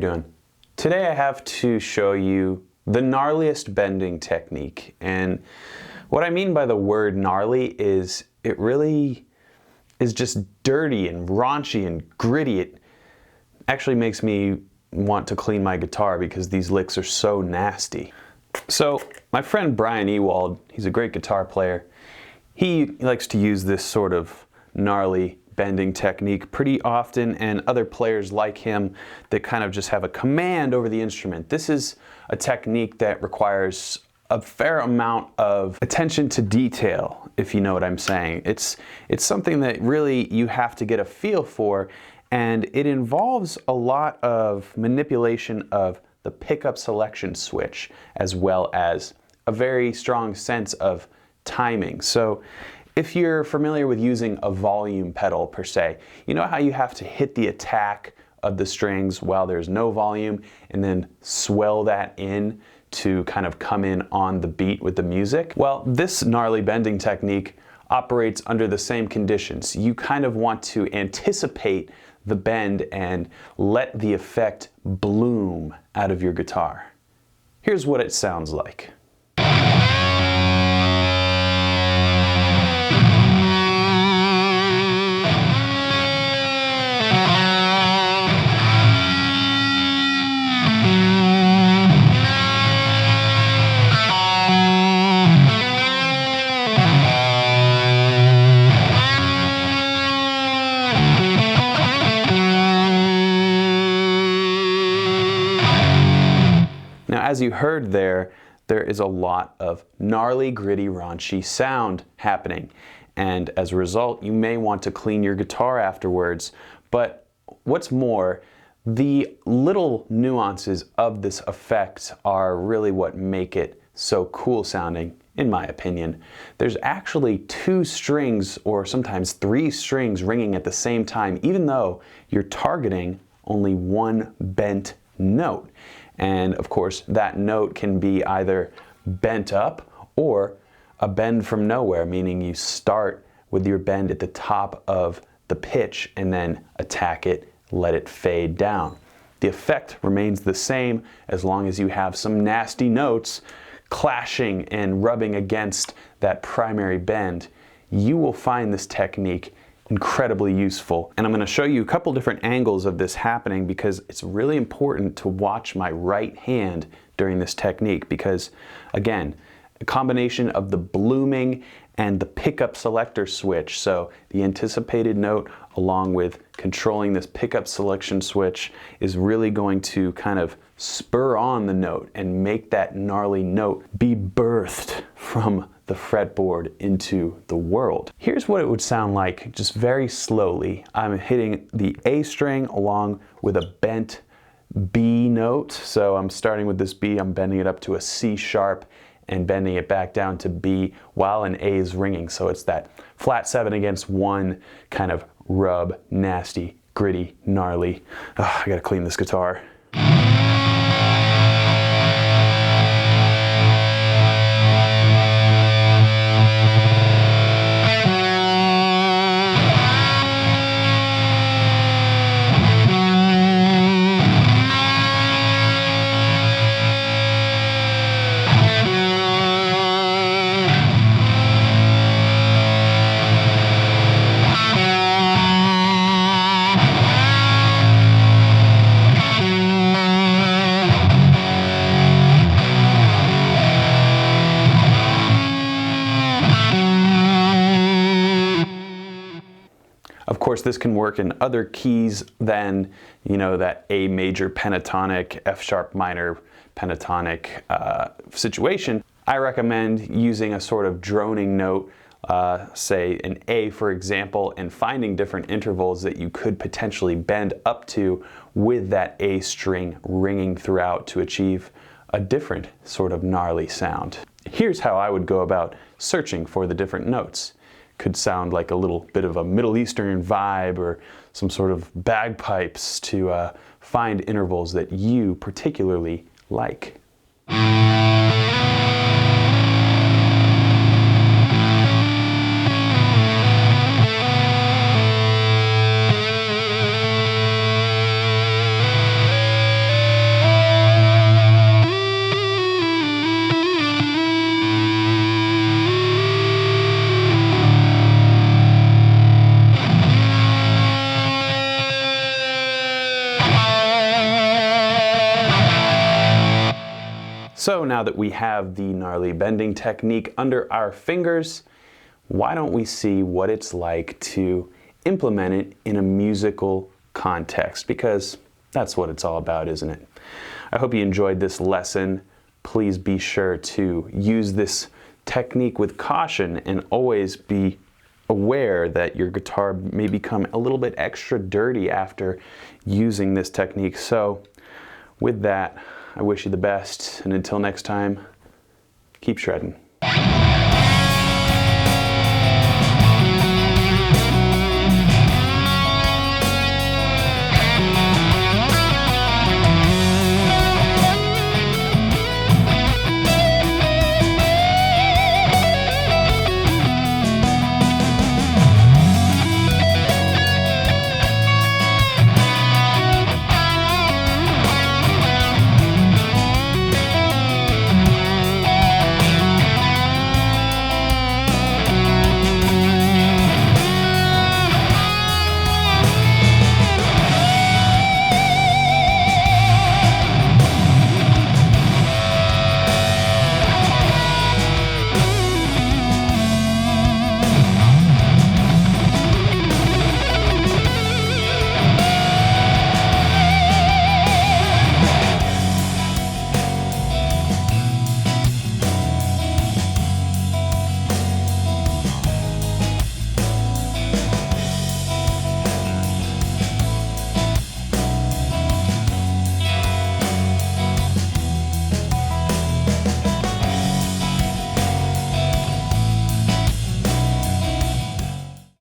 doing? Today I have to show you the gnarliest bending technique. And what I mean by the word gnarly is it really is just dirty and raunchy and gritty. It actually makes me want to clean my guitar because these licks are so nasty. So my friend Brian Ewald, he's a great guitar player. He likes to use this sort of gnarly bending technique pretty often, and other players like him that kind of just have a command over the instrument. This is a technique that requires a fair amount of attention to detail, if you know what I'm saying. It's something that really you have to get a feel for, and it involves a lot of manipulation of the pickup selection switch, as well as a very strong sense of timing. So if you're familiar with using a volume pedal per se, you know how you have to hit the attack of the strings while there's no volume and then swell that in to kind of come in on the beat with the music? Well, this gnarly bending technique operates under the same conditions. You kind of want to anticipate the bend and let the effect bloom out of your guitar. Here's what it sounds like. Now, as you heard there is a lot of gnarly, gritty, raunchy sound happening. And as a result, you may want to clean your guitar afterwards. But what's more, the little nuances of this effect are really what make it so cool sounding, in my opinion. There's actually 2 strings or sometimes 3 strings ringing at the same time, even though you're targeting only one bent note. And of course, that note can be either bent up or a bend from nowhere, meaning you start with your bend at the top of the pitch and then attack it, let it fade down. The effect remains the same as long as you have some nasty notes clashing and rubbing against that primary bend. You will find this technique incredibly useful. And I'm going to show you a couple different angles of this happening because it's really important to watch my right hand during this technique because, again, a combination of the blooming and the pickup selector switch, so the anticipated note along with controlling this pickup selection switch, is really going to kind of spur on the note and make that gnarly note be birthed from the fretboard into the world. Here's what it would sound like just very slowly. I'm hitting the A string along with a bent B note. So I'm starting with this B, I'm bending it up to a C sharp and bending it back down to B while an A is ringing. So it's that flat 7 against 1 kind of rub, nasty, gritty, gnarly. I gotta clean this guitar. Of course, this can work in other keys than, that A major pentatonic, F sharp minor pentatonic situation. I recommend using a sort of droning note, say an A for example, and finding different intervals that you could potentially bend up to with that A string ringing throughout to achieve a different sort of gnarly sound. Here's how I would go about searching for the different notes. Could sound like a little bit of a Middle Eastern vibe or some sort of bagpipes to find intervals that you particularly like. So now that we have the gnarly bending technique under our fingers, why don't we see what it's like to implement it in a musical context? Because that's what it's all about, isn't it? I hope you enjoyed this lesson. Please be sure to use this technique with caution and always be aware that your guitar may become a little bit extra dirty after using this technique. So with that, I wish you the best, and until next time, keep shredding.